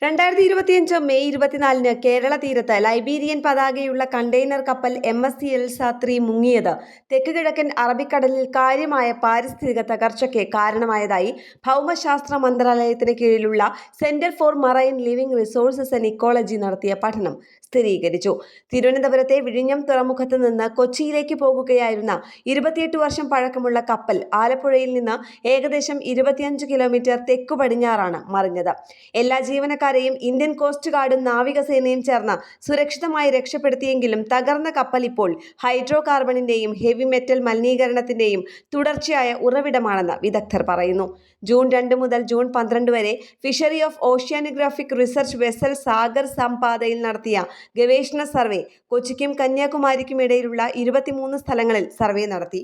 2025 May 24 Kerala തീരത്ത് Liberian പതാകയുള്ള container കപ്പൽ MSC Elsa 3 മുങ്ങിയത് തെക്ക് കിഴക്കൻ അറബിക്കടലിൽ കാര്യമായ പാരിസ്ഥിതിക തകർച്ചയ്ക്ക് കാരണമായതായി ഭൗമശാസ്ത്ര മന്ത്രാലയത്തിന് കീഴിലുള്ള centre for marine living resources and ecology നടത്തിയ പഠനം സ്ഥിരീകരിച്ചു. തിരുവനന്തപുരത്തെ വിഴിഞ്ഞം തുറമുഖത്ത് നിന്ന് കൊച്ചിയിലേക്ക് പോകുകയായിരുന്ന 28 വർഷം പഴക്കമുള്ള കപ്പൽ ആലപ്പുഴയിൽ നിന്ന് ഏകദേശം 25 കിലോമീറ്റർ തെക്കു പടിഞ്ഞാറാണ് മറിഞ്ഞത്. എല്ലാ ജീവനക്കാരെയും ഇന്ത്യൻ കോസ്റ്റ് ഗാർഡും നാവികസേനയും ചേർന്ന് സുരക്ഷിതമായി രക്ഷപ്പെടുത്തിയെങ്കിലും തകർന്ന കപ്പൽ ഇപ്പോൾ ഹൈഡ്രോ കാർബണിന്റെയും ഹെവി മെറ്റൽ മലിനീകരണത്തിന്റെയും തുടർച്ചയായ ഉറവിടമാണെന്ന് വിദഗ്ധർ പറയുന്നു. ജൂൺ 2 മുതൽ ജൂൺ 12 വരെ fishery of oceanographic research vessel Sagar സംപാതയിൽ നടത്തിയ ഗവേഷണ സർവേ കൊച്ചിക്കും കന്യാകുമാരിക്കും ഇടയിലുള്ള 23 സ്ഥലങ്ങളിൽ സർവേ നടത്തി.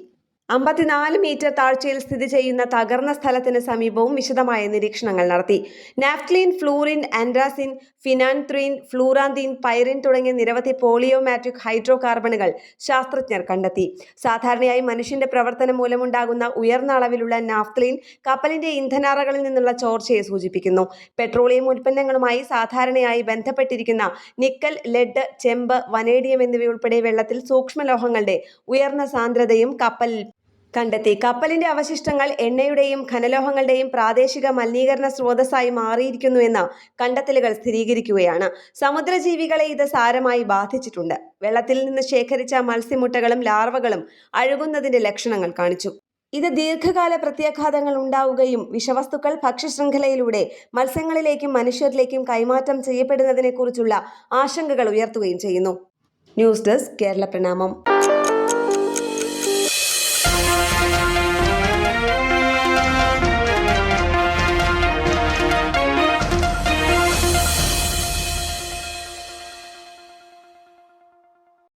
54 മീറ്റർ താഴ്ചയിൽ സ്ഥിതി ചെയ്യുന്ന തകർന്ന സ്ഥലത്തിന് സമീപവും വിശദമായ നിരീക്ഷണങ്ങൾ നടത്തി. നാഫ്തലീൻ, ഫ്ലൂറിൻ, ആൻഡ്രാസിൻ, ഫിനാൻത്രീൻ, ഫ്ലൂറാന്തീൻ, പൈറിൻ തുടങ്ങിയ നിരവധി പോളിയോമാറ്റിക് ഹൈഡ്രോ കാർബണുകൾ ശാസ്ത്രജ്ഞർ കണ്ടെത്തി. സാധാരണയായി മനുഷ്യന്റെ പ്രവർത്തനം മൂലമുണ്ടാകുന്ന ഉയർന്ന അളവിലുള്ള നാഫ്തലീൻ കപ്പലിന്റെ ഇന്ധനാറകളിൽ നിന്നുള്ള ചോർച്ചയെ സൂചിപ്പിക്കുന്നു. പെട്രോളിയം ഉൽപ്പന്നങ്ങളുമായി സാധാരണയായി ബന്ധപ്പെട്ടിരിക്കുന്ന നിക്കൽ, ലെഡ്, ചെമ്പ്, വനേഡിയം എന്നിവയുൾപ്പെടെ വെള്ളത്തിൽ സൂക്ഷ്മലോഹങ്ങളുടെ ഉയർന്ന സാന്ദ്രതയും കപ്പലിൽ കണ്ടെത്തി. കപ്പലിന്റെ അവശിഷ്ടങ്ങൾ എണ്ണയുടെയും ഖനലോഹങ്ങളുടെയും പ്രാദേശിക മലിനീകരണ സ്രോതസ്സായി മാറിയിരിക്കുന്നുവെന്ന് കണ്ടെത്തലുകൾ സ്ഥിരീകരിക്കുകയാണ്. സമുദ്രജീവികളെ ഇത് സാരമായി ബാധിച്ചിട്ടുണ്ട്. വെള്ളത്തിൽ നിന്ന് ശേഖരിച്ച മത്സ്യമുട്ടകളും ലാർവകളും അഴുകുന്നതിന്റെ ലക്ഷണങ്ങൾ കാണിച്ചു. ഇത് ദീർഘകാല പ്രത്യാഘാതങ്ങൾ ഉണ്ടാവുകയും വിഷവസ്തുക്കൾ ഭക്ഷ്യശൃംഖലയിലൂടെ മത്സ്യങ്ങളിലേക്കും മനുഷ്യരിലേക്കും കൈമാറ്റം ചെയ്യപ്പെടുന്നതിനെക്കുറിച്ചുള്ള ആശങ്കകൾ ഉയർത്തുകയും ചെയ്യുന്നു. ന്യൂസ് ഡെസ്ക് കേരള പ്രണാമം.